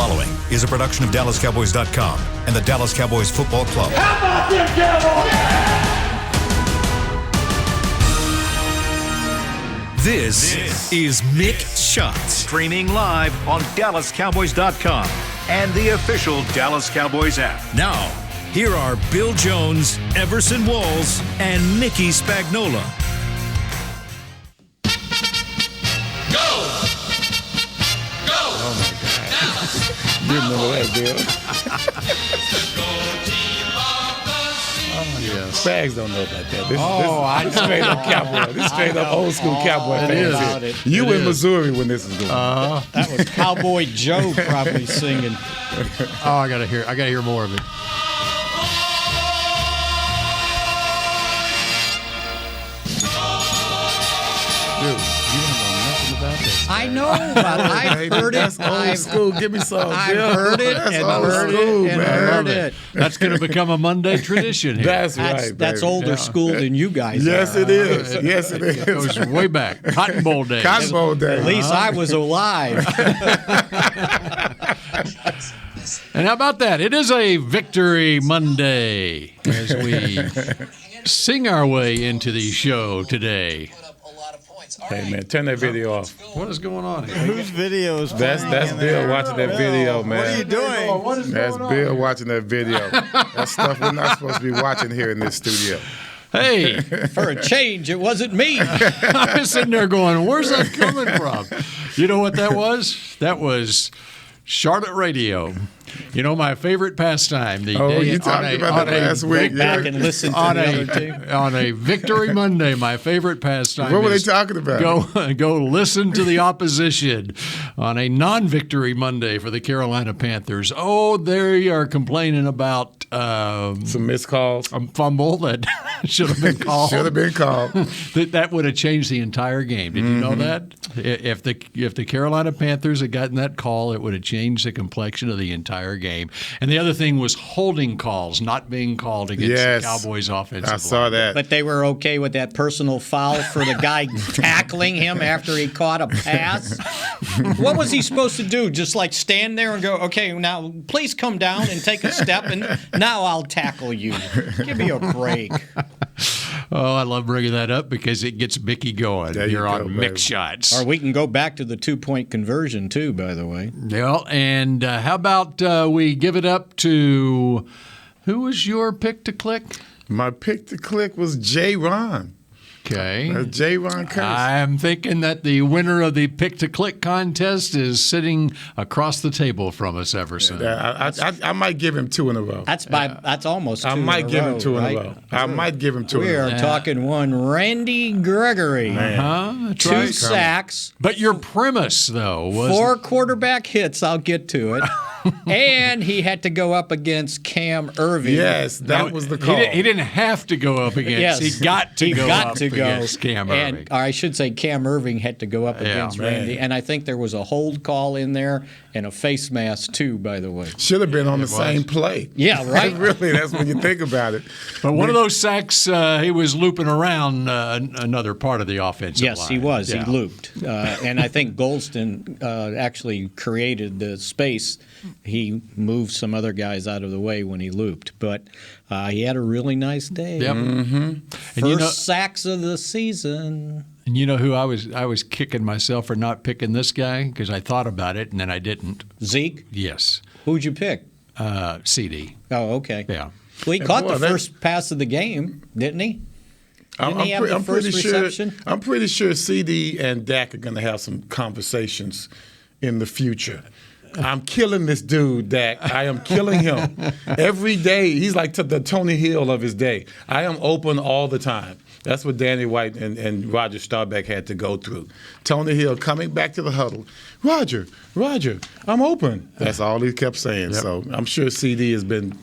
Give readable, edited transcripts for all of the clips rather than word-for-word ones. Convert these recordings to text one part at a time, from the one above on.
following is a production of DallasCowboys.com and the Dallas Cowboys Football Club. How about them Cowboys? This is Mick Shots. Streaming live on DallasCowboys.com and the official Dallas Cowboys app. Now, here are Bill Jones, Everson Walls, and Mickey Spagnola. Oh, my God. You remember that, Bill? Yes. Spags don't know about that. This straight up cowboy. This straight up old school cowboy fans. You in Missouri when this is going on. That was Cowboy Joe probably singing. Oh, I gotta hear more of it. Dude, you don't know nothing about this. I know, but I've heard it. That's old school. Give me some. I've Bill. heard it That's and old heard school, it and man. heard it. That's going to become a Monday tradition here. That's right, That's baby. older school than you guys Yes, are. it is. Yes, it It is. goes way back. Cotton Bowl days. Cotton Bowl Day. At least I was alive. And how about that? It is a Victory Monday as we sing our way into the show today. Hey, man, turn that video off. What is going on here? Whose video is That's Bill watching that video, man. What are you doing? That's Bill watching that video. That's stuff we're not supposed to be watching here in this studio. Hey, For a change, it wasn't me. I was sitting there going, where's that coming from? You know what that was? That was Charlotte radio. You know, my favorite pastime. The day you talked about that last week. Go back and listen to on the other two. on a Victory Monday, my favorite pastime. What were they is talking about? Go listen to the opposition on a non-Victory Monday for the Carolina Panthers. Oh, they are complaining about Some missed calls. a fumble that should have been called. Should have been called. That would have changed the entire game. Did you know that? If the Carolina Panthers had gotten that call, it would have changed the complexion of the entire game. And the other thing was holding calls not being called against the Cowboys offensive I saw that. But they were okay with that personal foul for the guy tackling him after he caught a pass. What was he supposed to do? Just like stand there and go, okay, now please come down and take a step, and now I'll tackle you. Give me a break. Oh, I love bringing that up because it gets Mickey going. There you You're go, on baby. Mick Shots. Or we can go back to the 2-point conversion, too, by the way. Well, and how about we give it up to who was your pick to click? My pick to click was J. Ron. Okay. J. Ron Curse. I'm thinking that the winner of the pick to click contest is sitting across the table from us, Everson. I might give him 2 in a row. That's almost two I might give him 2 in right? a row. I might give him 2 We in a are row. talking one Randy Gregory. That's 2 right. sacks. But your premise, though, was 4 quarterback hits. I'll get to it. And he had to go up against Cam Irving. Yes, that was the call. He didn't have to go up against. Yes, He got to go up against Cam Irving. And or I should say Cam Irving had to go up against Randy. And I think there was a hold call in there and a face mask too, by the way. Should have been on the same play. Yeah, right. Really, that's when you think about it. But one of those sacks, he was looping around another part of the offensive line. Yes, he was. Yeah. He looped. And I think Golston actually created the space. He moved some other guys out of the way when he looped. But he had a really nice day. Yep. First sacks of the season. And you know who I was kicking myself for not picking this guy because I thought about it and then I didn't. Zeke? Yes. Who'd you pick? CD. Oh, okay. Yeah. Well, he caught the first pass of the game, didn't he? Didn't he have the first reception? I'm pretty sure CD and Dak are going to have some conversations in the future. I'm killing this dude, Dak. I am killing him. Every day, he's like the Tony Hill of his day. I am open all the time. That's what Danny White and Roger Staubach had to go through. Tony Hill coming back to the huddle. Roger, I'm open. That's all he kept saying. Yep. So I'm sure CD has been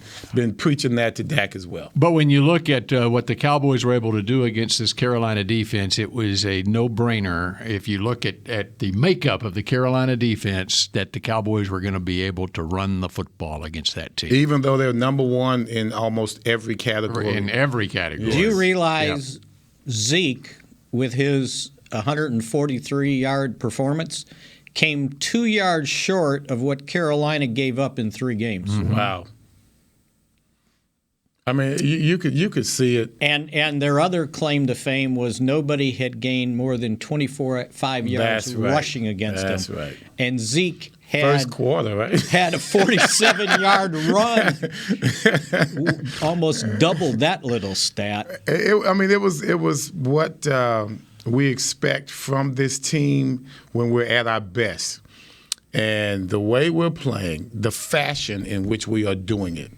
preaching that to Dak as well. But when you look at what the Cowboys were able to do against this Carolina defense, it was a no-brainer if you look at the makeup of the Carolina defense that the Cowboys were going to be able to run the football against that team. Even though they're number one in almost every category. In every category. Do you realize Zeke, with his 143-yard performance, came 2 yards short of what Carolina gave up in 3 games. Mm-hmm. Wow. I mean, you could see it. And their other claim to fame was nobody had gained more than 5 yards rushing against them. That's right. And Zeke had first quarter, right? Had a 47-yard run, almost doubled that little stat. It was what we expect from this team when we're at our best, and the way we're playing, the fashion in which we are doing it.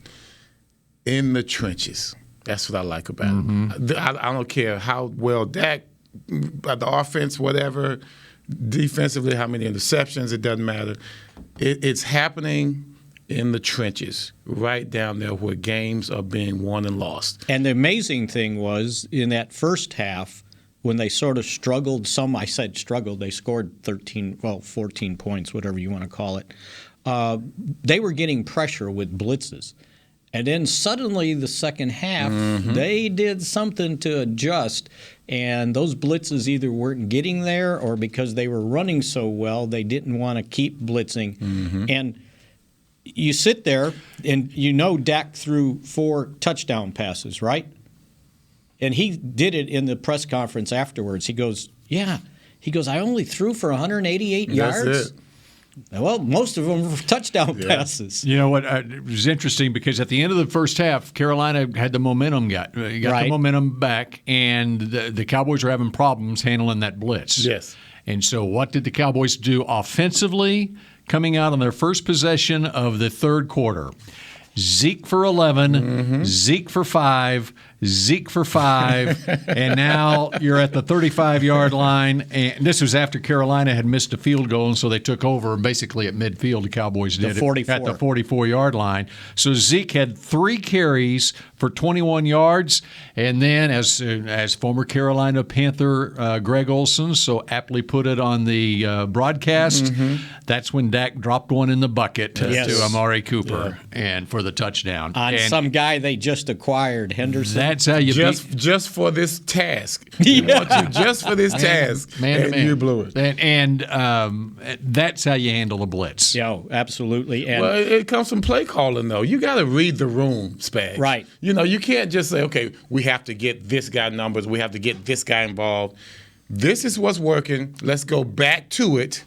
In the trenches. That's what I like about it. I don't care how well Dak, the offense, whatever, defensively, how many interceptions, it doesn't matter. It's happening in the trenches, right down there where games are being won and lost. And the amazing thing was, in that first half, when they sort of struggled, I said struggled, they scored 14 points, whatever you want to call it. They were getting pressure with blitzes. And then suddenly the second half, they did something to adjust, and those blitzes either weren't getting there or because they were running so well, they didn't want to keep blitzing. And you sit there, and you know Dak threw 4 touchdown passes, right? And he did it in the press conference afterwards. He goes, I only threw for 188 yards. That's it. Well, most of them were touchdown passes. You know what? It was interesting because at the end of the first half, Carolina had the momentum got the momentum back, and the Cowboys were having problems handling that blitz. Yes. And so what did the Cowboys do offensively coming out on their first possession of the third quarter? Zeke for 11, Zeke for 5, Zeke for 5, and now you're at the 35-yard line. And this was after Carolina had missed a field goal, and so they took over basically at midfield. The Cowboys did it at the 44-yard line. So Zeke had 3 carries for 21 yards, and then as former Carolina Panther Greg Olson so aptly put it on the broadcast, that's when Dak dropped one in the bucket to Amari Cooper and for the touchdown. On some guy they just acquired, Henderson. That's how you just for this task. We want you just for this task, man, you blew it. And that's how you handle a blitz. Yeah, absolutely. And well, it comes from play calling, though. You got to read the room, Spags. Right. You know, you can't just say, okay, we have to get this guy numbers, we have to get this guy involved. This is what's working. Let's go back to it.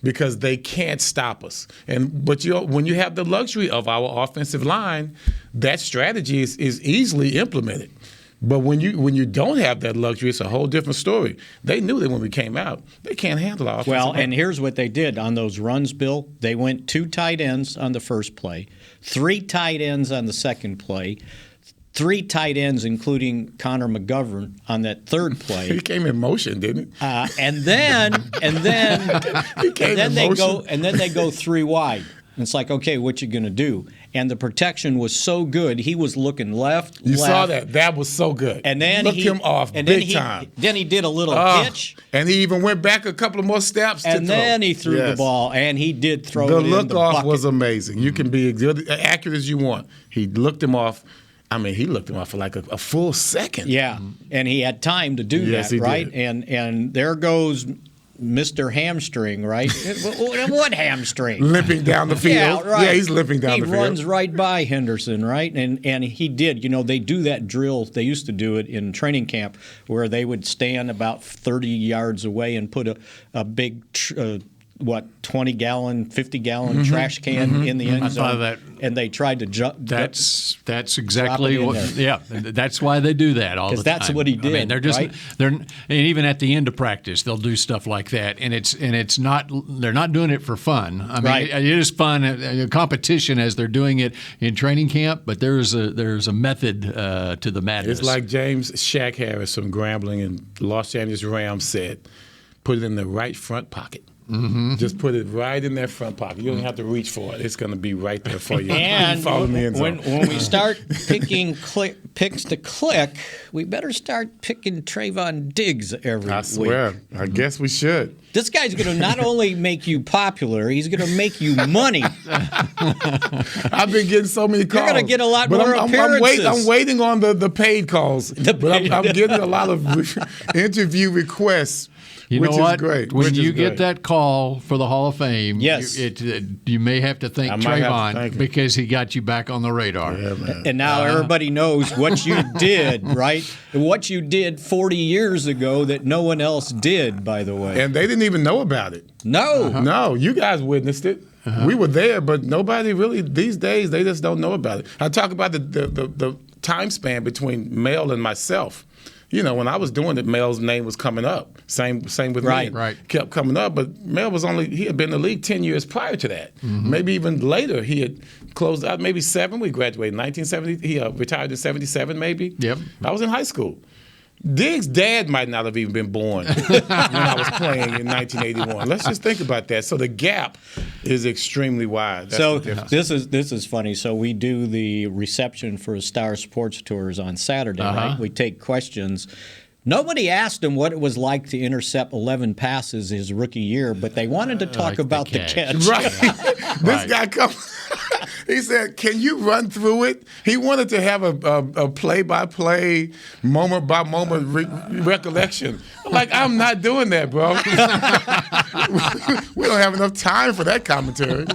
Because they can't stop us, but when you have the luxury of our offensive line, that strategy is easily implemented. But when you don't have that luxury, it's a whole different story. They knew that when we came out, they can't handle our offensive line. And here's what they did on those runs, Bill. They went 2 tight ends on the first play, 3 tight ends on the second play, 3 tight ends, including Connor McGovern, on that third play. He came in motion, didn't he? And then they go 3 wide. And it's like, okay, what you gonna do? And the protection was so good, he was looking left. You saw that? That was so good. And then looked him off big time. Then he did a little pitch. And he even went back a couple of more steps. And then he threw the ball, and he did throw it in the bucket. The look off was amazing. You can be as accurate as you want. He looked him off. I mean, he looked him off for like a full second. Yeah, and he had time to do that, right? And there goes Mr. Hamstring, right? What hamstring? Limping down the field. Yeah, right. Yeah, he's limping down the field. He runs right by Henderson, right? And he did. You know, they do that drill. They used to do it in training camp where they would stand about 30 yards away and put a big 20-gallon, 50-gallon trash can in the end zone. I thought of that. And they tried to jump. That's exactly what. Yeah, that's why they do that all the time. Because that's what he did. I mean, they're just right? and even at the end of practice, they'll do stuff like that, and it's not. They're not doing it for fun. I mean, it is fun, a competition as they're doing it in training camp. But there's a method to the madness. It's like James Shaq Harris from Grambling and Los Angeles Rams said, "Put it in the right front pocket." Just put it right in that front pocket. You don't have to reach for it. It's going to be right there for you. And follow me in when we start picking picks to click, we better start picking Trevon Diggs every week. I swear. I guess we should. This guy's going to not only make you popular, he's going to make you money. I've been getting so many calls. You're going to get a lot more appearances. I'm waiting on the paid calls. I'm getting a lot of interview requests You Which know is what? great. When Which you is get great. that call for the Hall of Fame, Yes. you may have to thank I might have to Trevon thank him. because he got you back on the radar. Yeah, man. And now everybody knows what you did, right? What you did 40 years ago that no one else did, by the way. And they didn't even know about it. No. No, you guys witnessed it. We were there, but nobody really, these days, they just don't know about it. I talk about the time span between Mel and myself. You know, when I was doing it, Mel's name was coming up. Same with Right, me. right. Kept coming up, but Mel he had been in the league 10 years prior to that. Maybe even later. He had closed out, maybe 7. We graduated in 1970. He retired in 77, maybe. Yep. I was in high school. Diggs' dad might not have even been born when I was playing in 1981. Let's just think about that. So the gap is extremely wide. That's So the difference. this is funny. So we do the reception for Star Sports Tours on Saturday, right? We take questions. Nobody asked him what it was like to intercept 11 passes his rookie year, but they wanted to talk the about the catch. catch. Right. This guy comes. He said, "Can you run through it?" He wanted to have a play-by-play, moment-by-moment recollection. I'm like, I'm not doing that, bro. We don't have enough time for that commentary.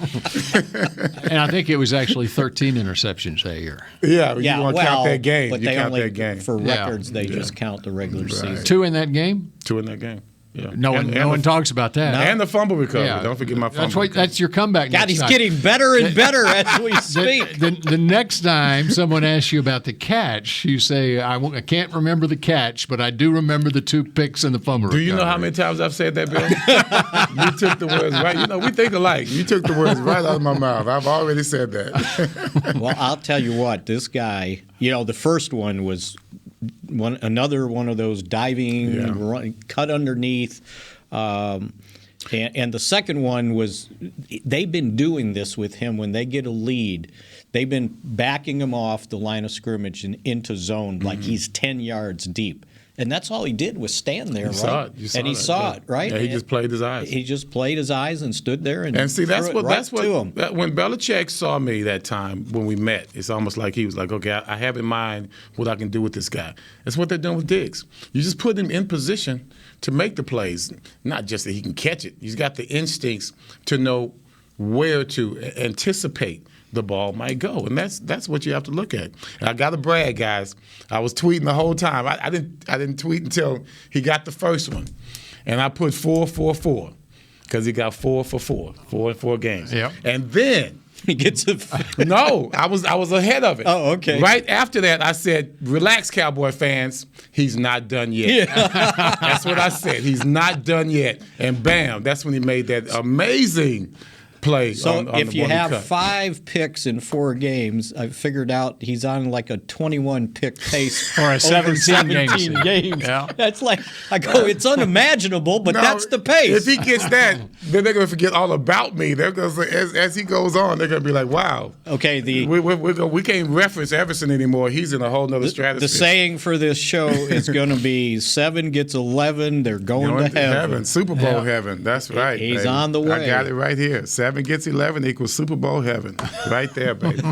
And I think it was actually 13 interceptions that year. Yeah, Yeah, you want to count that game. but You they count only, that game. for Yeah. records, they just count the regular season. 2 in that game? 2 in that game. Yeah. No one talks about that. And the fumble recovery. Yeah. Don't forget my fumble. That's, that's your comeback. God, next he's time. getting better and better as we speak. The next time someone asks you about the catch, you say, I can't remember the catch, but I do remember the 2 picks and the fumble Do you know recovery." how many times I've said that, Bill? You took the words right. You know, we think alike. You took the words right out of my mouth. I've already said that. Well, I'll tell you what, this guy, the first one was another one of those diving, run, cut underneath. And the second one was they've been doing this with him when they get a lead. They've been backing him off the line of scrimmage and into zone like he's 10 yards deep. And that's all he did was stand there, right? Saw it. He saw it, right? Yeah, he just played his eyes. He just played his eyes and stood there and see, threw it right to him. When Belichick saw me that time when we met, it's almost like he was like, okay, I have in mind what I can do with this guy. That's what they're doing with Diggs. You just put him in position to make the plays, not just that he can catch it. He's got the instincts to know where to anticipate the ball might go, and that's what you have to look at. And I got to brag, guys. I was tweeting the whole time. I didn't tweet until he got the first one, and I put 4-4-4 because he got 4 for 4 in 4 games. Yep. And then He gets a no, I was ahead of it. Oh, okay. Right after that, I said, "Relax, Cowboy fans. He's not done yet." Yeah. That's what I said. He's not done yet. And bam, that's when he made that amazing play. So on if the you one he have cut. 5 picks in 4 games, I've figured out he's on like a 21 pick pace For a over 17 game 17 season. games. Yeah. That's like I go, it's unimaginable, but No, that's the pace. If he gets that, then they're going to forget all about me. They're going to, as he goes on, they're going to be like, "Wow." Okay, We can't reference Everson anymore. He's in a whole nother stratosphere. the saying for this show is going to be 7 gets 11, they're going to heaven. Super Bowl heaven. That's right. He's baby. on the way. I got it right here. 7 gets 11 equals Super Bowl heaven. Right there, baby.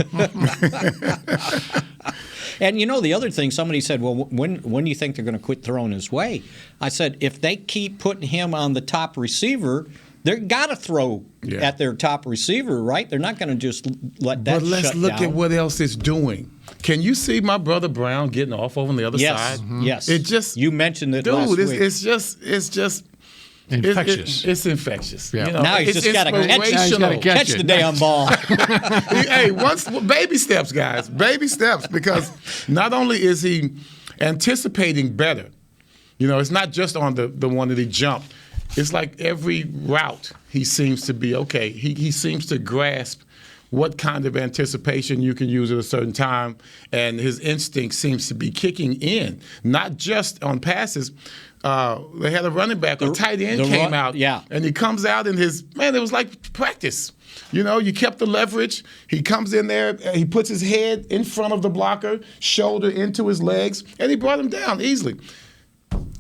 And the other thing, somebody said, well, when do you think they're going to quit throwing his way? I said, if they keep putting him on the top receiver, they've got to throw at their top receiver, right? They're not going to just let that But let's shut look down. at what else it's doing. Can you see my brother Brown getting off over on the other Yes, side? yes. It just, You mentioned it dude, last week. it's just Infectious. It's infectious. Yeah. Now he's it's just got to catch, inspirational. catch the damn ball. Hey, baby steps, guys. Baby steps, because not only is he anticipating better, it's not just on the one that he jumped. It's like every route he seems to be okay. He seems to grasp what kind of anticipation you can use at a certain time, and his instinct seems to be kicking in, not just on passes. They had a running back, a tight end came out, and he comes out in it was like practice. You kept the leverage. He comes in there, he puts his head in front of the blocker, shoulder into his legs, and he brought him down easily.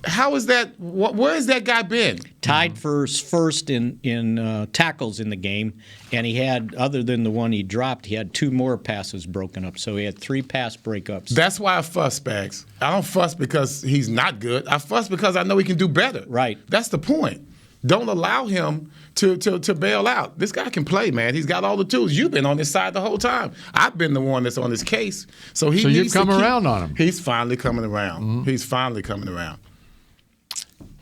How is that? Where has that guy been? Tied for first in tackles in the game, and he had, other than the one he dropped, he had 2 more passes broken up. So he had 3 pass breakups. That's why I fuss, Spags. I don't fuss because he's not good. I fuss because I know he can do better. Right. That's the point. Don't allow him to bail out. This guy can play, man. He's got all the tools. You've been on his side the whole time. I've been the one that's on his case. So you've come around on him. He's finally coming around. Mm-hmm. He's finally coming around.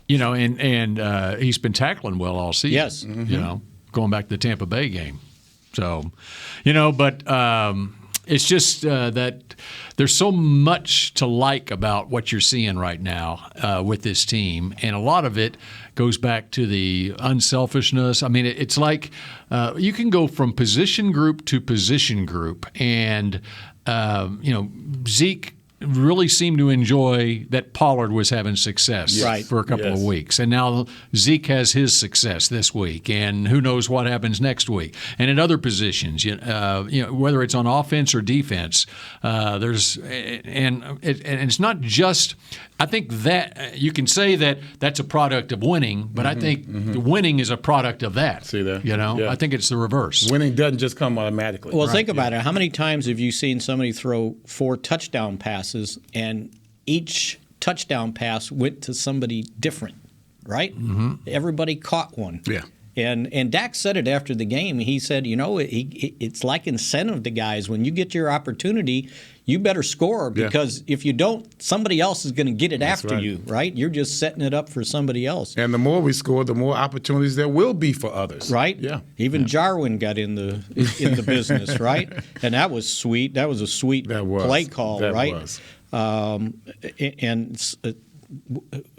You know, and he's been tackling well all season. Yes. Mm-hmm. You know, going back to the Tampa Bay game. So, you know, but it's just that there's so much to like about what you're seeing right now with this team, and a lot of it goes back to the unselfishness. I mean, it's like you can go from position group to position group, and you know, Zeke really seemed to enjoy that Pollard was having success for a couple of weeks. And now Zeke has his success this week, and who knows what happens next week. And in other positions, you know, whether it's on offense or defense, it's not just – I think that you can say that that's a product of winning, but I think the winning is a product of that. See that? You know? Yeah. I think it's the reverse. Winning doesn't just come automatically. Well, think about it. How many times have you seen somebody throw 4 touchdown passes and each touchdown pass went to somebody different, right? Mm-hmm. Everybody caught one. Yeah. And Dak said it after the game. He said, you know, it's like incentive to guys. When you get your opportunity, you better score because if you don't, somebody else is going to get it after you, right? You're just setting it up for somebody else. And the more we score, the more opportunities there will be for others. Right? Yeah. Even Jarwin got in the business, right? And that was sweet. That was a sweet play call, that right? Was.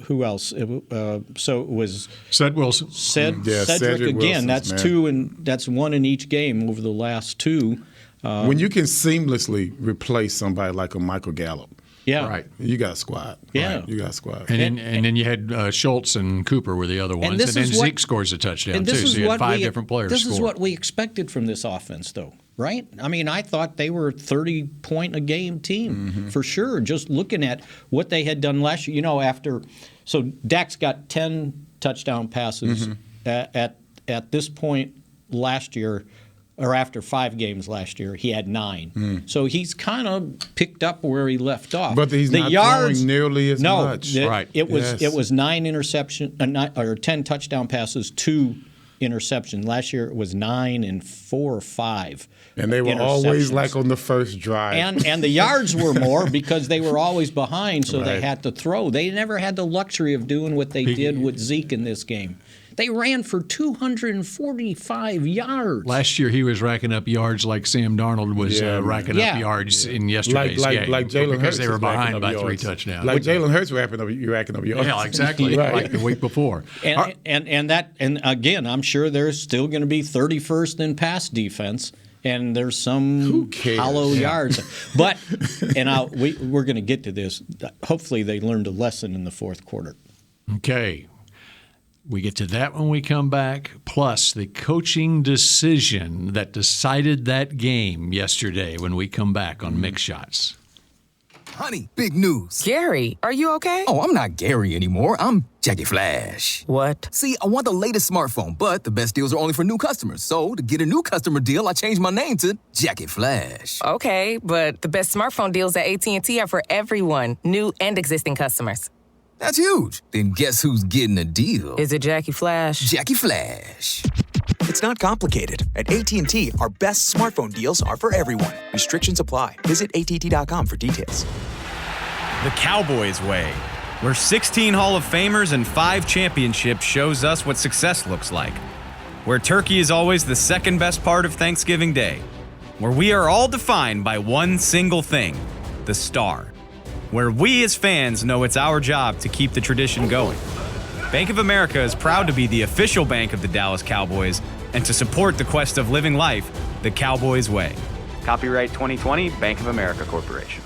Who else? So it was Ced Wilson. Cedric again. Wilson's, that's man. 2, and that's 1 in each game over the last 2. When you can seamlessly replace somebody like a Michael Gallup, Right. you got a squad. Yeah. Right? You got a squad. And then you had Schultz and Cooper were the other ones. And then Zeke scores a touchdown, too. So you had 5 different players This score. is what we expected from this offense, though, right? I mean, I thought they were a 30-point-a-game team for sure, just looking at what they had done last year. You know, so Dak's got 10 touchdown passes at this point last year. Or after 5 games last year, he had 9. So he's kind of picked up where he left off. But he's not throwing nearly as much. Right. It was 10 touchdown passes, 2 interceptions. Last year it was 9 and 4 or 5. And they were always like on the first drive. And the yards were more because they were always behind, so they had to throw. They never had the luxury of doing what they did with Zeke in this game. They ran for 245 yards. Last year, he was racking up yards like Sam Darnold was racking up yards in yesterday's game. Like Jalen Hurts. Because they were behind by 3 touchdowns. Like Jalen Hurts racking up yards. Yeah, exactly. Like the week before. And again, I'm sure there's still going to be 31st in pass defense. And there's some hollow yards. But, we're going to get to this. Hopefully they learned a lesson in the fourth quarter. Okay. We get to that when we come back, plus the coaching decision that decided that game yesterday when we come back on Mick Shots. Honey, big news. Gary, are you okay? Oh, I'm not Gary anymore. I'm Jackie Flash. What? See, I want the latest smartphone, but the best deals are only for new customers. So to get a new customer deal, I changed my name to Jackie Flash. Okay, but the best smartphone deals at AT&T are for everyone, new and existing customers. That's huge. Then guess who's getting a deal? Is it Jackie Flash? Jackie Flash. It's not complicated. At AT&T, our best smartphone deals are for everyone. Restrictions apply. Visit att.com for details. The Cowboys way, where 16 Hall of Famers and 5 championships shows us what success looks like. Where turkey is always the second best part of Thanksgiving Day. Where we are all defined by one single thing, the star. Where we as fans know it's our job to keep the tradition going. Bank of America is proud to be the official bank of the Dallas Cowboys and to support the quest of living life the Cowboys way. Copyright 2020, Bank of America Corporation.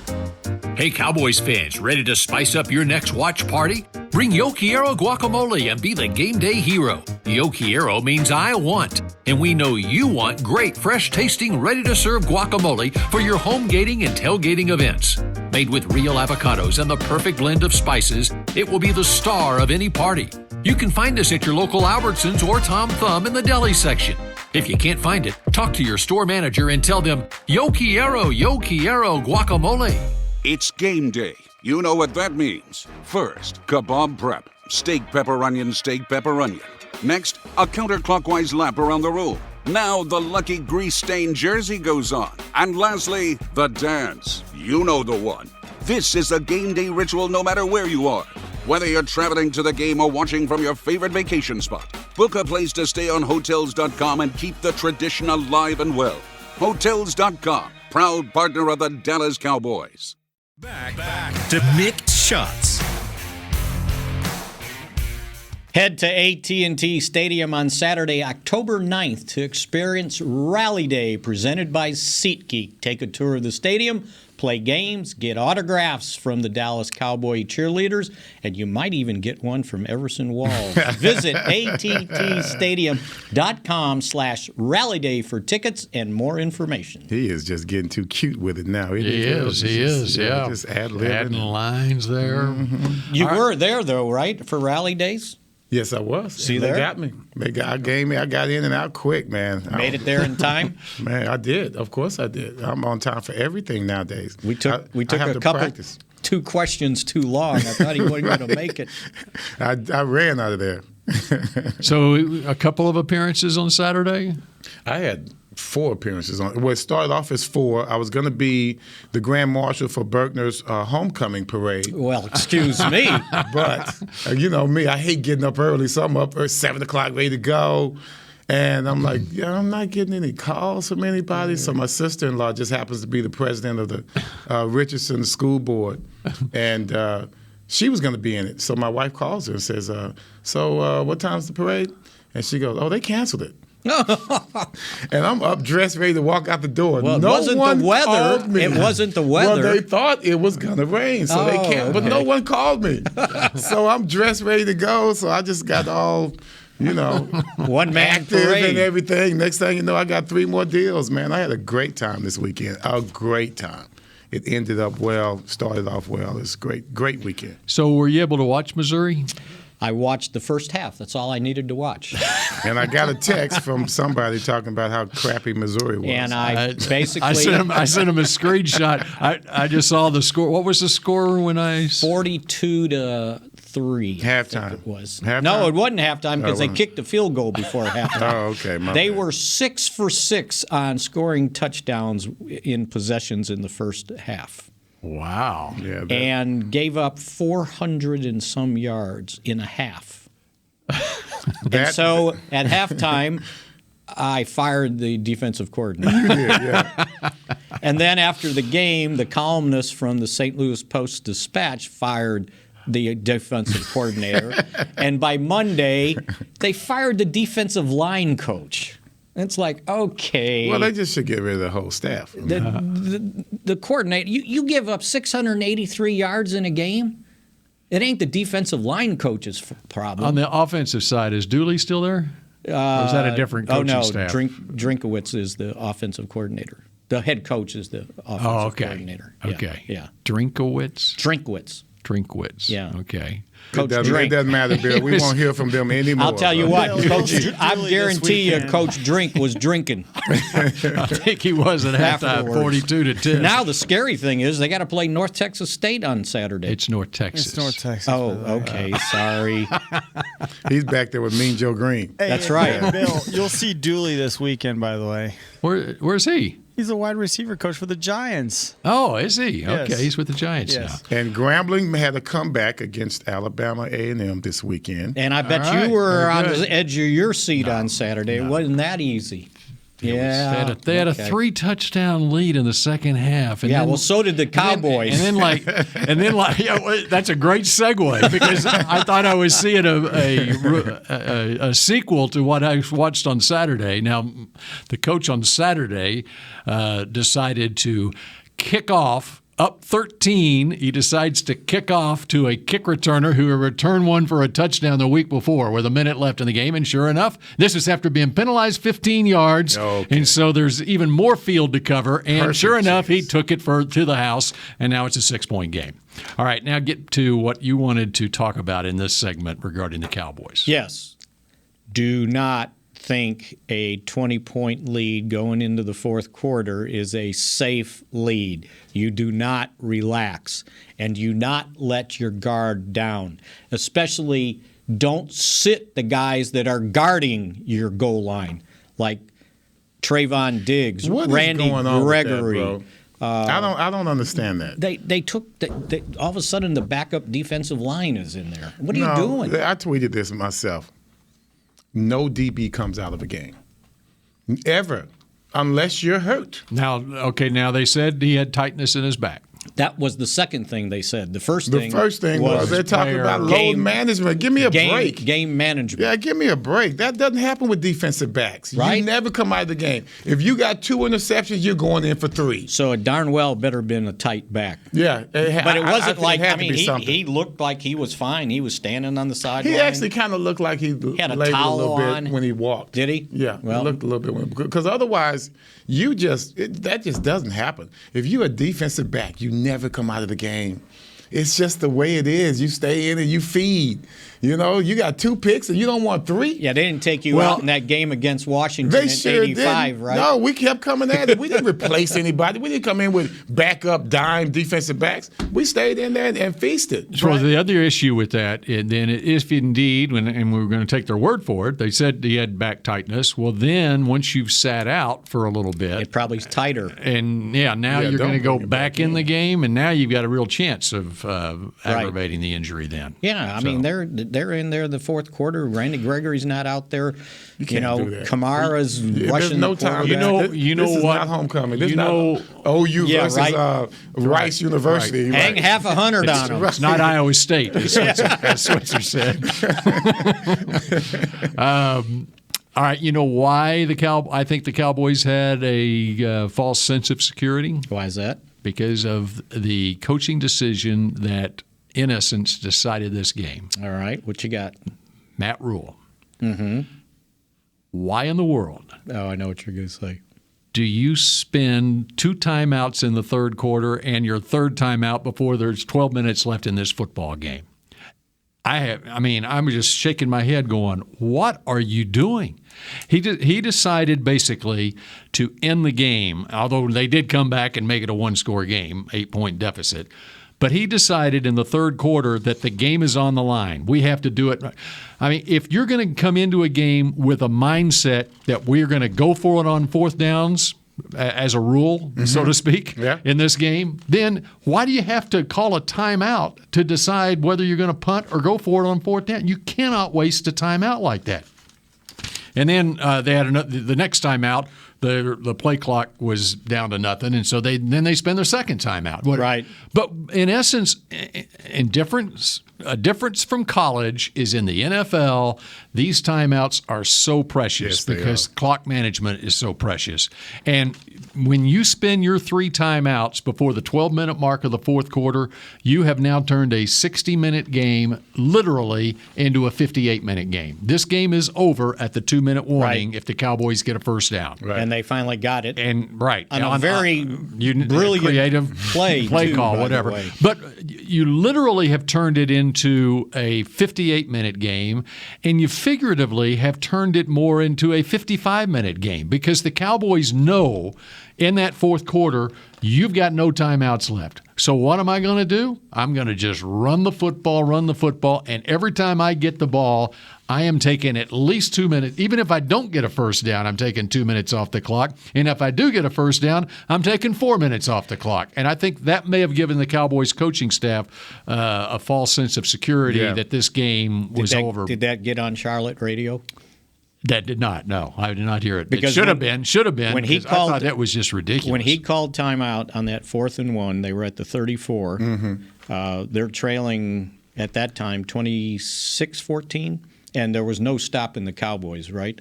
Hey Cowboys fans, ready to spice up your next watch party? Bring Yo Quiero guacamole and be the game day hero. Yo Quiero means I want, and we know you want great, fresh tasting, ready to serve guacamole for your home gating and tailgating events. Made with real avocados and the perfect blend of spices, it will be the star of any party. You can find us at your local Albertsons or Tom Thumb in the deli section. If you can't find it, talk to your store manager and tell them, yo quiero guacamole. It's game day. You know what that means. First, kebab prep. Steak, pepper, onion, steak, pepper, onion. Next, a counterclockwise lap around the room. Now the lucky grease-stained jersey goes on. And lastly, the dance. You know the one. This is a game day ritual no matter where you are. Whether you're traveling to the game or watching from your favorite vacation spot, book a place to stay on Hotels.com and keep the tradition alive and well. Hotels.com, proud partner of the Dallas Cowboys. Back to Mick Shots. Head to AT&T Stadium on Saturday, October 9th to experience Rally Day presented by SeatGeek. Take a tour of the stadium, play games, get autographs from the Dallas Cowboy cheerleaders, and you might even get one from Everson Walls. Visit attstadium.com/Rally Day for tickets and more information. He is just getting too cute with it now. He is, yeah. Just adding ad-libbing. lines there. Mm-hmm. You were there, though, right, for Rally Days? Yes, I was. See, they there? got me. They gave me. I got in and out quick, man. Made it there in time? Man, I did. Of course I did. I'm on time for everything nowadays. We took I have a to couple, practice. 2 questions too long. I thought he wasn't going to make it. I ran out of there. So a couple of appearances on Saturday? I had 4 appearances on. Well, it started off as 4. I was going to be the grand marshal for Berkner's homecoming parade. Well, excuse me. But you know me, I hate getting up early, so I'm up at 7 o'clock ready to go. And I'm like, I'm not getting any calls from anybody. So my sister-in-law just happens to be the president of the Richardson School Board. And she was going to be in it. So my wife calls her and says, so what time's the parade? And she goes, oh, they canceled it. And I'm up, dressed, ready to walk out the door. Well, no it wasn't one the weather. called me. It wasn't the weather. Well, they thought it was going to rain, so they can't. But no one called me. So I'm dressed, ready to go. So I just got all, one man active parade and everything. Next thing you know, I got 3 more deals, man. I had a great time this weekend. A great time. It ended up well, started off well. It's great weekend. So were you able to watch Missouri? I watched the first half. That's all I needed to watch. And I got a text from somebody talking about how crappy Missouri was. And I basically I sent him a screenshot. I just saw the score. What was the score when I 42-3? Halftime. It was. Halftime? No, it wasn't halftime because they kicked the field goal before halftime. Oh, okay. They were 6 for 6 on scoring touchdowns in possessions in the first half. Wow. Yeah, and gave up 400 and some yards in a half. And so at halftime, I fired the defensive coordinator. You did, yeah. And then after the game, the columnist from the St. Louis Post-Dispatch fired the defensive coordinator. And by Monday, they fired the defensive line coach. It's like, okay. Well, they just should get rid of the whole staff. The coordinator, you give up 683 yards in a game? It ain't the defensive line coach's problem. On the offensive side, is Dooley still there? Or is that a different coaching staff? Drinkowitz is the offensive coordinator. The head coach is the offensive coordinator. Okay. Yeah. Drinkwitz. Yeah. Okay. Coach it Drink. doesn't matter, Bill. We won't hear from them anymore. I'll tell you what, I guarantee you Coach Drink was drinking. I think he was at halftime, 42-10. Now the scary thing is they got to play North Texas State on Saturday. It's North Texas. It's North Texas. Oh, okay. Sorry. He's back there with Mean Joe Green. Hey, That's right. Hey, Bill, you'll see Dooley this weekend, by the way. Where's he? He's a wide receiver coach for the Giants. Oh, is he? Yes. Okay, he's with the Giants Yes. now. And Grambling had a comeback against Alabama A&M this weekend. And I bet All right. you were Very on good. the edge of your seat on Saturday. It wasn't that easy. Yeah, They had a 3-touchdown lead in the second half. And then, well, so did the Cowboys. And then that's a great segue because I thought I was seeing a sequel to what I watched on Saturday. Now, the coach on Saturday decided to kick off Up 13, he decides to kick off to a kick returner who had returned one for a touchdown the week before with a minute left in the game. And sure enough, this is after being penalized 15 yards. Okay. And so there's even more field to cover. And perfect sure enough, he took it to the house, and now it's a 6-point game. All right, now get to what you wanted to talk about in this segment regarding the Cowboys. Yes. Do not think a 20-point lead going into the fourth quarter is a safe lead. You do not relax, and you not let your guard down. Especially don't sit the guys that are guarding your goal line, like Trevon Diggs, Randy Gregory. I don't understand that. They took all of a sudden the backup defensive line is in there. What are you doing? I tweeted this myself. No DB comes out of a game. Ever. Unless you're hurt. Now they said he had tightness in his back. That was the second thing they said. The first thing was they're talking about load management. Give me a break. Game management. Yeah, give me a break. That doesn't happen with defensive backs. Right? You never come out of the game. If you got 2 interceptions, you're going in for 3. So it darn well better been a tight back. Yeah. But it wasn't he looked like he was fine. He was standing on the sideline. He actually kind of looked like he had a labored towel a little on. bit when he walked. Did he? Yeah. Well, he looked a little bit. Because otherwise, that just doesn't happen. If you're a defensive back, you never come out of the game. It's just the way it is. You stay in and you feed. You know, you got 2 picks and you don't want 3. Yeah, they didn't take you out in that game against Washington in '85, right? No, we kept coming at it. We didn't replace anybody. We didn't come in with backup dime defensive backs. We stayed in there and feasted. So the other issue with that, and then if indeed, and we were going to take their word for it, they said he had back tightness. Well, then once you've sat out for a little bit, it probably is tighter. And now you're going to go back in the game, and now you've got a real chance of aggravating the injury. Then, I mean they're in there the fourth quarter. Randy Gregory's not out there. You know, Kamara's rushing. There's no time. You know this what? Is not homecoming. This is not OU versus Rice University. Hang half $100 on them. It's not Iowa State. That's Switzer said. All right, you know why I think the Cowboys had a false sense of security? Why is that? Because of the coaching decision that, in essence, decided this game. All right, what you got? Matt Rule. Mm-hmm. Why in the world? Oh, I know what you're going to say. Do you spend 2 timeouts in the third quarter and your third timeout before there's 12 minutes left in this football game? I'm just shaking my head going, what are you doing? He decided basically to end the game, although they did come back and make it a 1-score game, 8-point deficit. But he decided in the third quarter that the game is on the line. We have to do it. I mean, if you're going to come into a game with a mindset that we're going to go for it on fourth downs, as a rule, so to speak, in this game, then why do you have to call a timeout to decide whether you're going to punt or go for it on fourth down? You cannot waste a timeout like that. And then they had the next timeout. The play clock was down to nothing, and so they spend their second timeout. Right. But in essence, a difference from college is in the NFL, these timeouts are so precious because clock management is so precious. And when you spend your 3 timeouts before the 12-minute mark of the fourth quarter, you have now turned a 60-minute game literally into a 58-minute game. This game is over at the 2-minute warning if the Cowboys get a first down. Right. And they finally got it. And on a very brilliant creative play call, whatever. But you literally have turned it into a 58-minute game, and you figuratively have turned it more into a 55-minute game because the Cowboys know in that fourth quarter you've got no timeouts left. So what am I going to do? I'm going to just run the football, and every time I get the ball, I am taking at least 2 minutes. Even if I don't get a first down, I'm taking 2 minutes off the clock. And if I do get a first down, I'm taking 4 minutes off the clock. And I think that may have given the Cowboys coaching staff a false sense of security that this game was over. Did that get on Charlotte radio? That did not. No, I did not hear it. Because it should have been. When he called, I thought that was just ridiculous. When he called timeout on that 4th and 1, they were at the 34. Mm-hmm. They're trailing at that time 26-14, and there was no stopping the Cowboys. Right,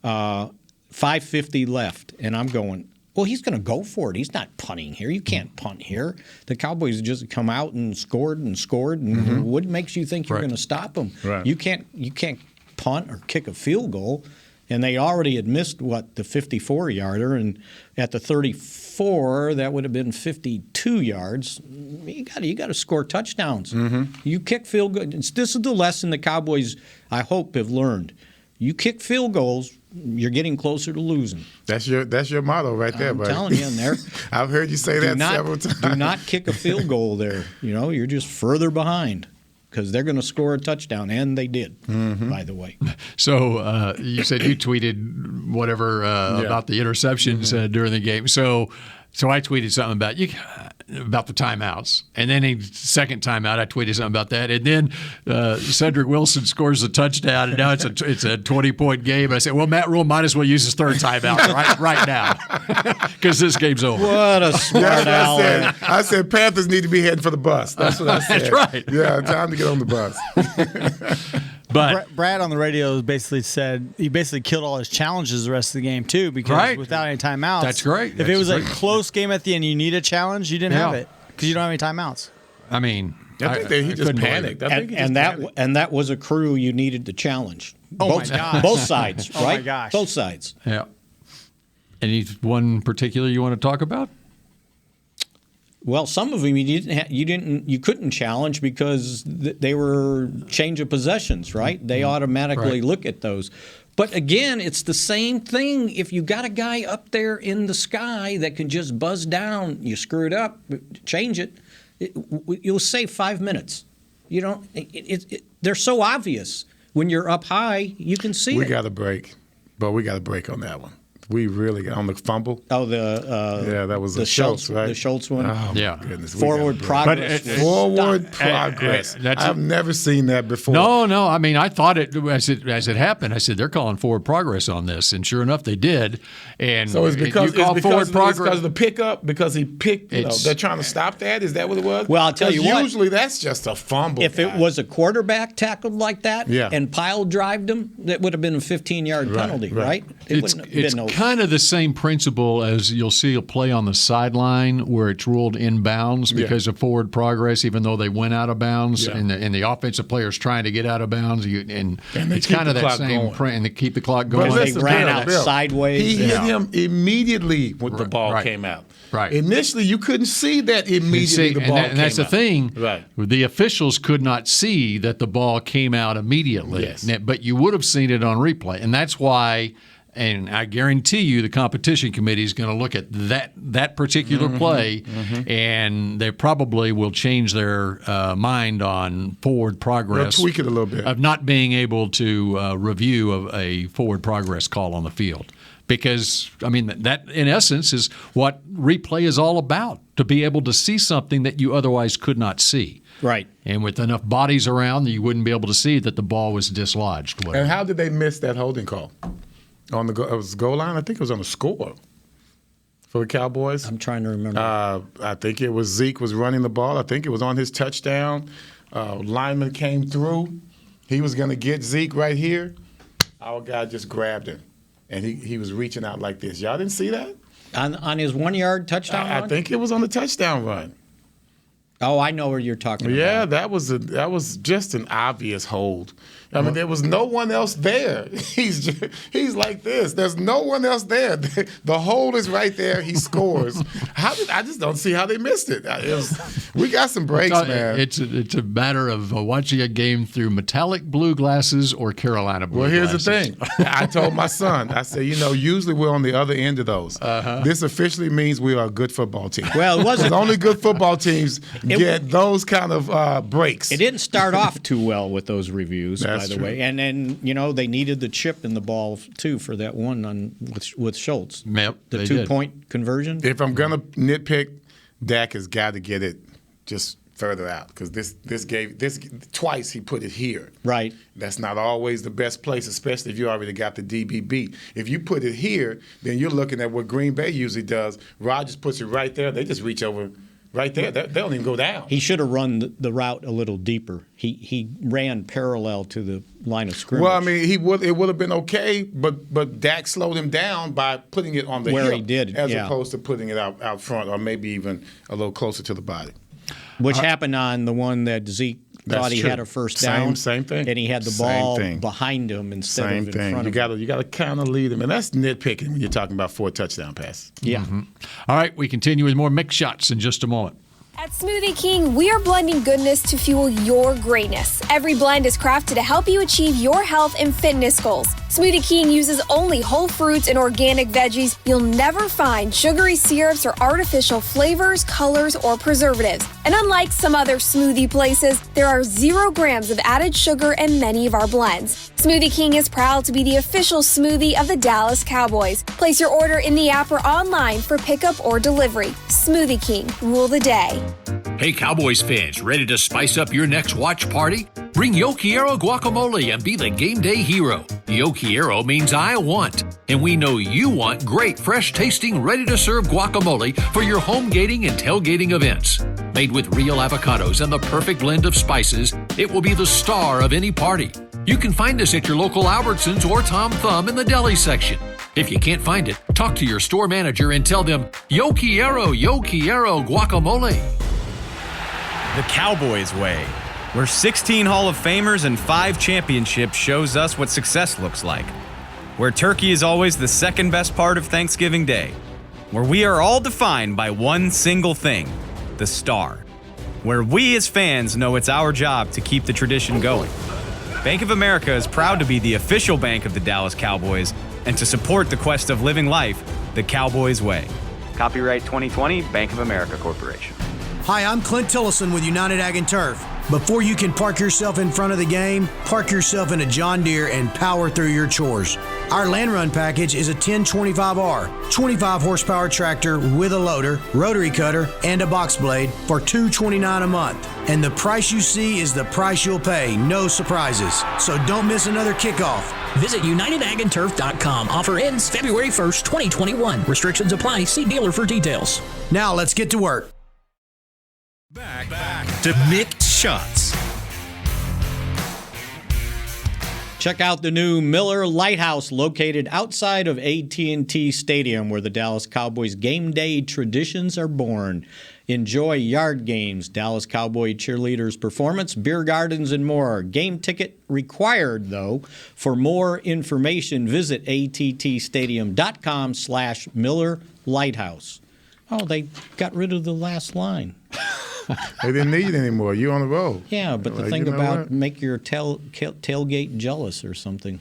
5:50 left, and I'm going, Well, he's going to go for it. He's not punting here. You can't punt here. The Cowboys just come out and scored. And what makes you think you're going to stop them? Right. You can't punt or kick a field goal. And they already had missed, the 54-yarder. And at the 34, that would have been 52 yards. You got to score touchdowns. You kick field goals. This is the lesson the Cowboys, I hope, have learned. You kick field goals, you're getting closer to losing. That's your motto right there, buddy. I'm telling you, in there. I've heard you say that several times. Do not kick a field goal there. You're just further behind. Because they're going to score a touchdown, and they did, by the way. So you said you tweeted whatever about the interceptions during the game. So I tweeted something about the timeouts, and then second timeout I tweeted something about that, and then Cedric Wilson scores a touchdown, and now it's a 20-point game. And I said, well, Matt Rule might as well use his third timeout right now because this game's over. What a smart aleck! I said Panthers need to be heading for the bus. That's what I said. That's right. Yeah, time to get on the bus. But Brad on the radio basically said he basically killed all his challenges the rest of the game too because without any timeouts. That's great. If it was a close game at the end, you need a challenge. You didn't have it because you don't have any timeouts. I mean, I think he just panicked. And that was a crew you needed to challenge. Oh my gosh. Both sides, right? Oh my gosh. Both sides. Yeah. Any one particular you want to talk about? Well, some of them you couldn't challenge because they were change of possessions, right? They automatically look at those. But again, it's the same thing. If you got a guy up there in the sky that can just buzz down, you screw it up, change it. You'll save 5 minutes. You don't. They're so obvious. When you're up high, you can see it. We got a break, but we got a break on that one. We really got on the fumble. Oh, that was the Schultz, right? The Schultz one. Oh, yeah. My goodness. Forward progress. Forward progress. I've never seen that before. No. I mean, I thought it as it happened. I said they're calling forward progress on this, and sure enough, they did. And so it's because forward progress because of the pickup, because he picked. They're trying to stop that. Is that what it was? Well, I'll tell you what. Usually that's just a fumble. If it was a quarterback tackled like that and pile drived him, that would have been a 15-yard penalty, right? It's kind of the same principle as you'll see a play on the sideline where it's ruled inbounds because of forward progress, even though they went out of bounds, and the offensive player's trying to get out of bounds, and it's kind of that same print, and they keep the clock going. They ran out sideways. He hit him immediately when the ball came out. Right. Initially, you couldn't see that immediately the ball came out. And that's the thing. Right. The officials could not see that the ball came out immediately. Yes. But you would have seen it on replay. And that's why, and I guarantee you the competition committee is going to look at that particular play, and they probably will change their mind on forward progress. They'll tweak it a little bit. Of not being able to review of a forward progress call on the field. Because, I mean, that in essence is what replay is all about, to be able to see something that you otherwise could not see. Right. And with enough bodies around, you wouldn't be able to see that the ball was dislodged. And how did they miss that holding call? On the it was goal line? I think it was on the score for the Cowboys. I'm trying to remember. I think it was Zeke was running the ball. I think it was on his touchdown. Lineman came through. He was going to get Zeke right here. Our guy just grabbed him. And he was reaching out like this. Y'all didn't see that? On his 1-yard touchdown run? I think it was on the touchdown run. Oh, I know where you're talking about. Yeah, that was just an obvious hold. I mean, there was no one else there. He's like this. There's no one else there. The hold is right there. He scores. I just don't see how they missed it. We got some breaks, man. It's a matter of watching a game through metallic blue glasses or Carolina blue glasses. Well, here's the thing. I told my son, I said, usually we're on the other end of those. This officially means we are a good football team. Well, it wasn't. Only good football teams get those kind of breaks. It didn't start off too well with those reviews, by the way. And then, they needed the chip in the ball, too, for that one with Schultz. Yep, the 2-point conversion. If I'm going to nitpick, Dak has got to get it just further out because this twice he put it here. Right. That's not always the best place, especially if you already got the DBB. If you put it here, then you're looking at what Green Bay usually does. Rodgers puts it right there. They just reach over right there. They don't even go down. He should have run the route a little deeper. He ran parallel to the line of scrimmage. Well, I mean, it would have been okay, but Dak slowed him down by putting it on the where hip he did, as opposed to putting it out front or maybe even a little closer to the body. Which happened on the one that Zeke thought he had a first down. Same thing. And he had the ball behind him instead of in front of him. You got to kind of lead him, and that's nitpicking when you're talking about 4 touchdown passes. Yeah. Mm-hmm. All right, we continue with more Mick shots in just a moment. At Smoothie King, we are blending goodness to fuel your greatness. Every blend is crafted to help you achieve your health and fitness goals. Smoothie King uses only whole fruits and organic veggies. You'll never find sugary syrups or artificial flavors, colors, or preservatives. And unlike some other smoothie places, there are 0 grams of added sugar in many of our blends. Smoothie King is proud to be the official smoothie of the Dallas Cowboys. Place your order in the app or online for pickup or delivery. Smoothie King, rule the day. Hey, Cowboys fans, ready to spice up your next watch party? Bring Yo Quiero guacamole and be the game day hero. Yo Quiero means I want, and we know you want great, fresh-tasting, ready-to-serve guacamole for your home gating and tailgating events. Made with real avocados and the perfect blend of spices, it will be the star of any party. You can find us at your local Albertsons or Tom Thumb in the deli section. If you can't find it, talk to your store manager and tell them, Yo Quiero guacamole. The Cowboys way, where 16 Hall of Famers and 5 championships shows us what success looks like. Where turkey is always the second best part of Thanksgiving Day. Where we are all defined by one single thing, the star. Where we as fans know it's our job to keep the tradition going. Bank of America is proud to be the official bank of the Dallas Cowboys and to support the quest of living life the Cowboys way. Copyright 2020, Bank of America Corporation. Hi, I'm Clint Tillison with United Ag and Turf. Before you can park yourself in front of the game, park yourself in a John Deere and power through your chores. Our Land Run package is a 1025R, 25 horsepower tractor with a loader, rotary cutter, and a box blade for $229 a month. And the price you see is the price you'll pay, no surprises. So don't miss another kickoff. Visit UnitedAgAndTurf.com. Offer ends February 1st, 2021. Restrictions apply. See dealer for details. Now let's get to work. Back to Mick Shots. Check out the new Miller Lighthouse located outside of AT&T Stadium where the Dallas Cowboys game day traditions are born. Enjoy yard games, Dallas Cowboy cheerleaders performance, beer gardens, and more. Game ticket required, though. For more information, visit attstadium.com/Miller Lighthouse. Oh, they got rid of the last line. They didn't need it anymore. You on the road. Yeah, but the thing about make your tailgate jealous or something.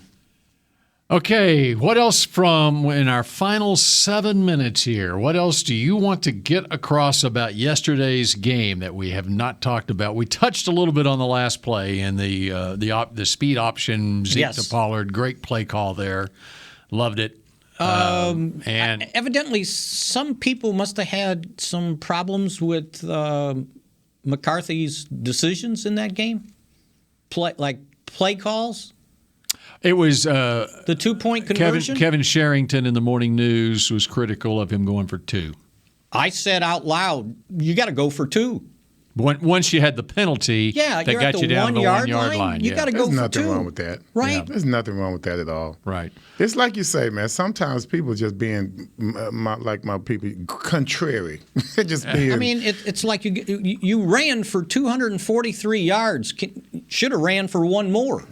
Okay, what else from in our final 7 minutes here? What else do you want to get across about yesterday's game that we have not talked about? We touched a little bit on the last play and the speed option, Zeke to Pollard. Great play call there. Loved it. And evidently, some people must have had some problems with McCarthy's decisions in that game, play calls. It was the 2-point conversion. Kevin Sherrington in the Morning News was critical of him going for 2. I said out loud, "You got to go for 2." Once you had the penalty, that got you down to the 1 yard line. You got to go for 2. There's nothing wrong with that. Right? Yeah. There's nothing wrong with that at all. Right. It's like you say, man, sometimes people just being, like my people, contrary. Just being. I mean, it's like you ran for 243 yards. Should have ran for 1 more.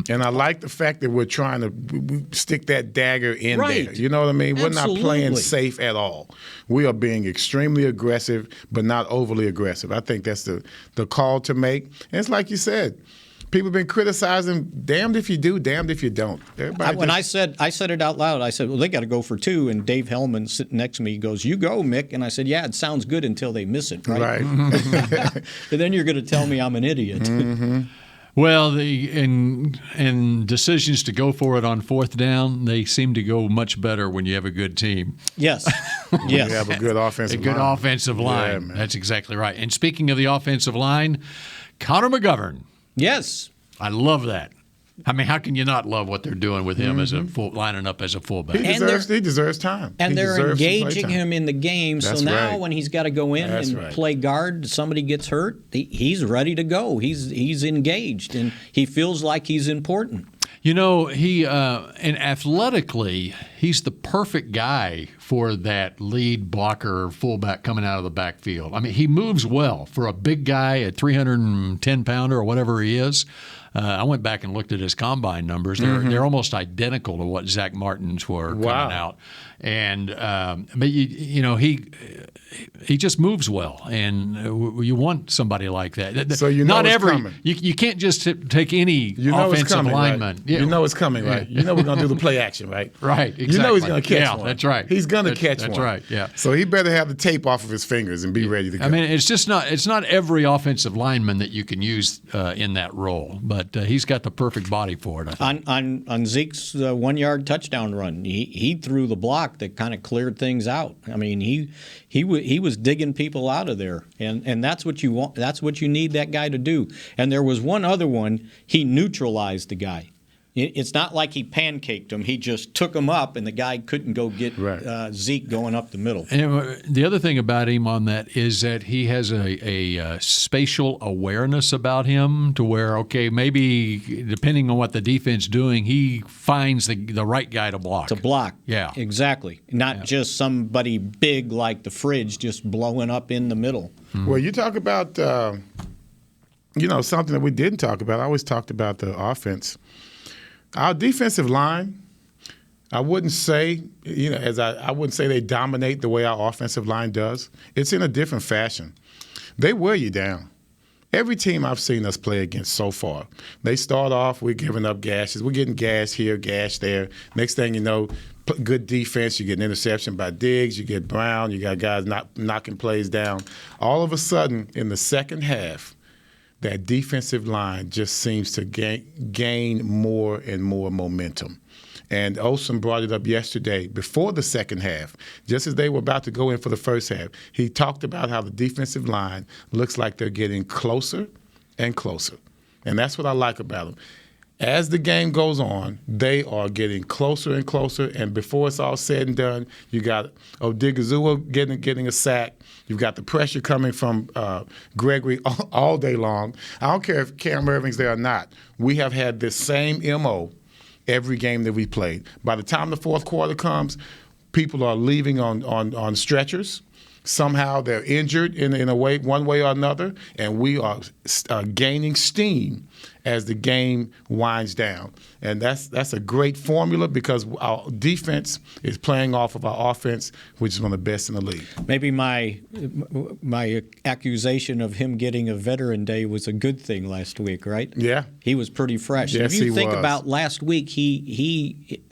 And I like the fact that we're trying to stick that dagger in right. there. You know what I mean? Absolutely. We're not playing safe at all. We are being extremely aggressive, but not overly aggressive. I think that's the call to make. And it's like you said, people have been criticizing, damned if you do, damned if you don't. I said it out loud, I said, well, they got to go for 2. And Dave Hellman sitting next to me goes, you go, Mick. And I said, yeah, it sounds good until they miss it, right? And then you're going to tell me I'm an idiot. Mm-hmm. Well, in decisions to go for it on 4th down, they seem to go much better when you have a good team. Yes. Yes. You have a good offensive line. A good offensive line. Yeah, that's exactly right. And speaking of the offensive line, Connor McGovern. Yes. I love that. I mean, how can you not love what they're doing with him as a lining up as a fullback? He deserves time. And they're engaging him in the game. That's so now right. when he's got to go in play guard, somebody gets hurt, he's ready to go. He's engaged, and he feels like he's important. You know, and athletically, he's the perfect guy for that lead blocker fullback coming out of the backfield. I mean, he moves well for a big guy, a 310-pounder or whatever he is. I went back and looked at his combine numbers. They're almost identical to what Zach Martin's were coming out. And but you know, he just moves well, and you want somebody like that. So you know not it's every coming. You can't just take any offensive lineman. Right? You know it's coming, right? You know we're gonna do the play action, right? Right. Exactly. You know he's gonna catch one. That's right. He's gonna catch one. That's right. Yeah. So he better have the tape off of his fingers and be ready to go. I mean, it's not every offensive lineman that you can use in that role, but he's got the perfect body for it. I think. On Zeke's 1-yard touchdown run, he threw the block that kind of cleared things out. I mean, he was digging people out of there, and that's what you want. That's what you need that guy to do. And there was one other one. He neutralized the guy. It's not like he pancaked him. He just took him up, and the guy couldn't go get Zeke going up the middle. And the other thing about him on that is that he has a spatial awareness about him to where, okay, maybe depending on what the defense is doing, he finds the right guy to block. Yeah. Exactly. Not just somebody big like the fridge just blowing up in the middle. Mm-hmm. Well, you talk about, something that we didn't talk about. I always talked about the offense. Our defensive line, I wouldn't say, I wouldn't say they dominate the way our offensive line does. It's in a different fashion. They wear you down. Every team I've seen us play against so far, they start off, we're giving up gashes. We're getting gas here, gas there. Next thing you know, good defense, you get an interception by Diggs, you get Brown, you got guys knocking plays down. All of a sudden, in the second half, that defensive line just seems to gain more and more momentum. And Olsen brought it up yesterday before the second half, just as they were about to go in for the first half. He talked about how the defensive line looks like they're getting closer and closer. And that's what I like about them. As the game goes on, they are getting closer and closer, and before it's all said and done, you got Odigizua getting a sack. You've got the pressure coming from Gregory all day long. I don't care if Cam Irving's there or not. We have had this same MO every game that we played. By the time the fourth quarter comes, people are leaving on stretchers. Somehow they're injured in a way, one way or another, and we are gaining steam as the game winds down. And that's a great formula because our defense is playing off of our offense, which is one of the best in the league. Maybe my accusation of him getting a Veteran Day was a good thing last week, right? Yeah. He was pretty fresh. Yes, if you think was. about last week, he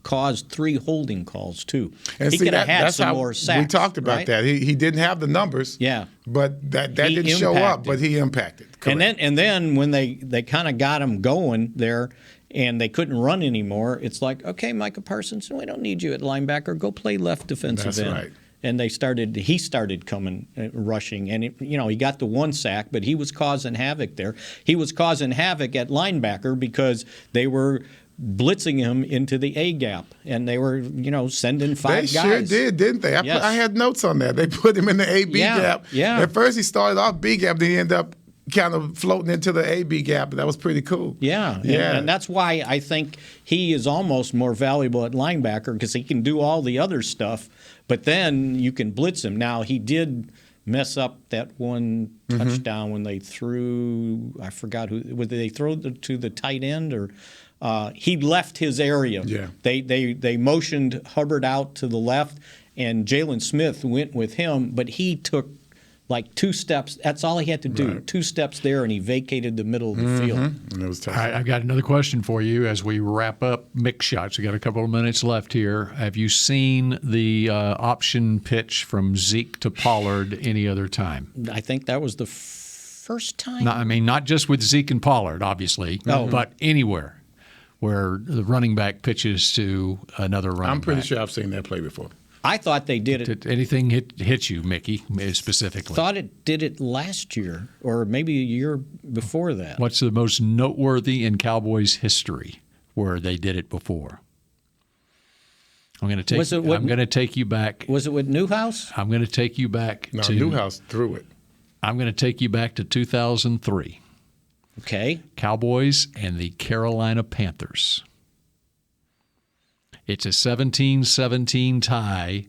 caused 3 holding calls, too. And he could have had some more sacks. We talked about right? that. He didn't have the numbers. Yeah. But that didn't show up, but he impacted. Correct. And then when they kind of got him going there and they couldn't run anymore, it's like, okay, Micah Parsons, we don't need you at linebacker. Go play left defensive end. That's right. And he started coming, rushing. And, he got the 1 sack, but he was causing havoc there. He was causing havoc at linebacker because they were blitzing him into the A gap, and they were, sending 5 guys. They sure did, didn't they? Yes. I had notes on that. They put him in the A-B gap. Yeah. At first he started off B gap, then he ended up kind of floating into the A-B gap, and that was pretty cool. Yeah. And that's why I think he is almost more valuable at linebacker because he can do all the other stuff, but then you can blitz him. Now, he did mess up that one touchdown when they threw, I forgot who, did they throw to the tight end or he left his area. Yeah. They motioned Hubbard out to the left, and Jalen Smith went with him, but he took like 2 steps. That's all he had to do. Right. 2 steps there, and he vacated the middle of the field. And it was tough. All right, I've got another question for you as we wrap up Mick shots. We got a couple of minutes left here. Have you seen the option pitch from Zeke to Pollard any other time? I think that was the first time. No, I mean, not just with Zeke and Pollard, obviously, but anywhere where the running back pitches to another running back. I'm pretty sure I've seen that play before. I thought they did it. Did anything hit you, Mickey, specifically? Thought it did it last year or maybe a year before that. What's the most noteworthy in Cowboys history where they did it before? I'm going to take you back. Was it with Newhouse? I'm going to take you back to Newhouse threw it. I'm going to take you back to 2003. Okay. Cowboys and the Carolina Panthers. It's a 17-17 tie,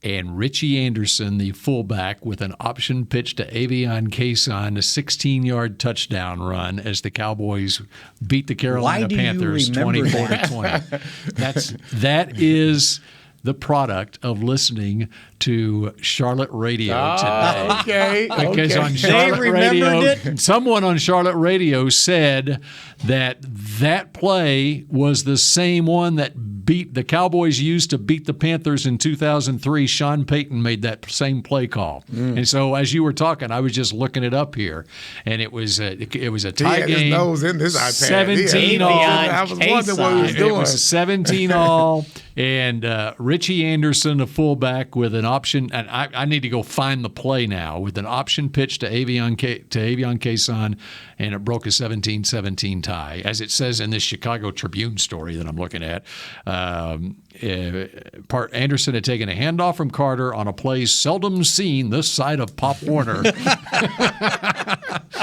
and Richie Anderson, the fullback, with an option pitch to Avion Cason, a 16-yard touchdown run as the Cowboys beat the Carolina Panthers 24-20. That is the product of listening to Charlotte radio today. Okay. Because on Charlotte radio, someone on Charlotte radio said that play was the same one that the Cowboys used to beat the Panthers in 2003. Sean Payton made that same play call. And so as you were talking, I was just looking it up here, and it was a tie game. He had his nose in this iPad. 17 all. I was wondering what he was doing. It was 17 all, and Richie Anderson, a fullback, with an option. And I need to go find the play now, with an option pitch to Avion Cason, and it broke a 17-17 tie, as it says in this Chicago Tribune story that I'm looking at. Anderson had taken a handoff from Carter on a play seldom seen this side of Pop Warner.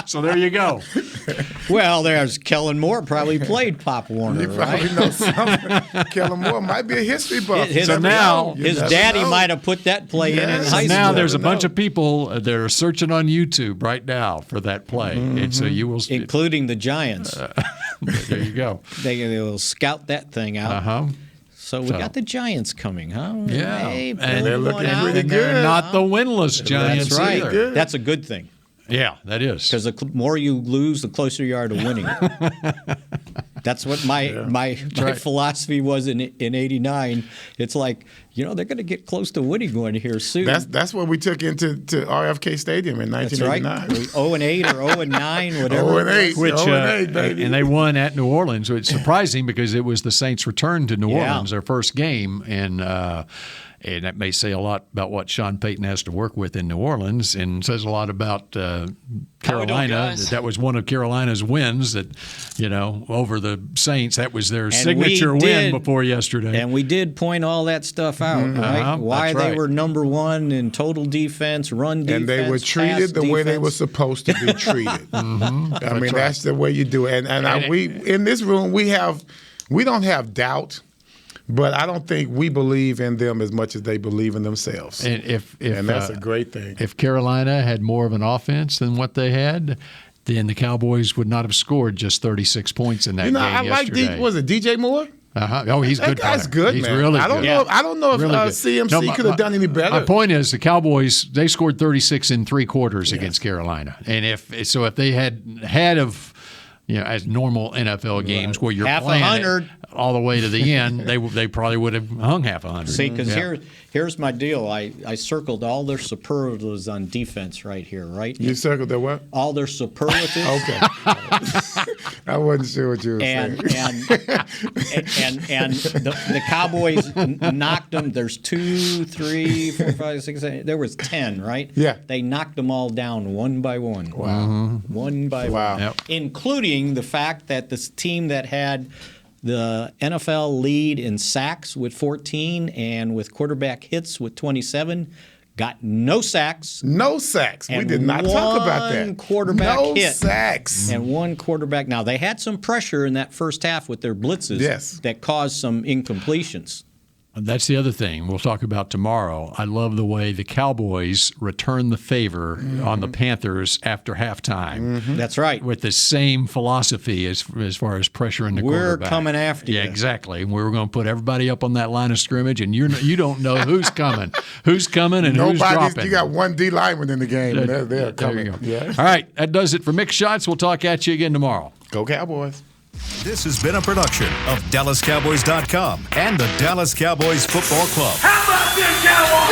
So there you go. Well, there's Kellen Moore probably played Pop Warner. You probably know something. Kellen Moore might be a history buff. His daddy might have put that play in high school. Now there's a bunch of people that are searching on YouTube right now for that play, and so you will, including the Giants. There you go. They will scout that thing out. So we got the Giants coming, huh? Yeah, and they're looking pretty good. They're not the winless Giants. That's right. Either. That's a good thing. Yeah, that is. Because the more you lose, the closer you are to winning. That's what my philosophy was in '89. It's like, they're going to get close to winning one here soon. That's what we took into RFK Stadium in 1989. That's right. 0-8 or 0-9, whatever. 0-8, baby. And they won at New Orleans. It's surprising because it was the Saints' return to New Orleans, their first game, and that may say a lot about what Sean Payton has to work with in New Orleans, and says a lot about Carolina. That was one of Carolina's wins over the Saints. That was their signature win before yesterday. And we did point all that stuff out, right? Why they were number one in total defense, run defense, and they were treated the way they were supposed to be treated. That's the way you do it. And we in this room we don't have doubt. But I don't think we believe in them as much as they believe in themselves. And and that's a great thing. If Carolina had more of an offense than what they had, then the Cowboys would not have scored just 36 points in that game yesterday. Was it DJ Moore? Oh, he's good. That guy's good, he's man. really I don't know if CMC could have done any better. My point is, the Cowboys, they scored 36 in 3 quarters against Carolina, and if they had as normal NFL games where you're playing it all the way to the end, they probably would have hung half 100. See, because here's my deal. I circled all their superlatives on defense right here, right? You circled their what? All their superlatives. Okay. I wasn't sure what you were saying. And the Cowboys knocked them. There's 2, 3, 4, 5, 6, 8. There was 10, right? Yeah. They knocked them all down one by one. Wow. One by one. Yep. Including the fact that this team that had the NFL lead in sacks with 14 and with quarterback hits with 27 got no sacks. No sacks. We did not talk about that. One quarterback hit. No sacks. And one quarterback. Now, they had some pressure in that first half with their blitzes that caused some incompletions. That's the other thing we'll talk about tomorrow. I love the way the Cowboys return the favor on the Panthers after halftime. That's right. With the same philosophy as far as pressure in the quarterback. We're coming after you. Yeah, exactly. We're going to put everybody up on that line of scrimmage, and you don't know who's coming. Who's coming and who's dropping. You got one D lineman in the game, and they're coming. There you go. Yeah. All right, that does it for Mick Shots. We'll talk at you again tomorrow. Go Cowboys. This has been a production of DallasCowboys.com and the Dallas Cowboys Football Club. How about this, Cowboys?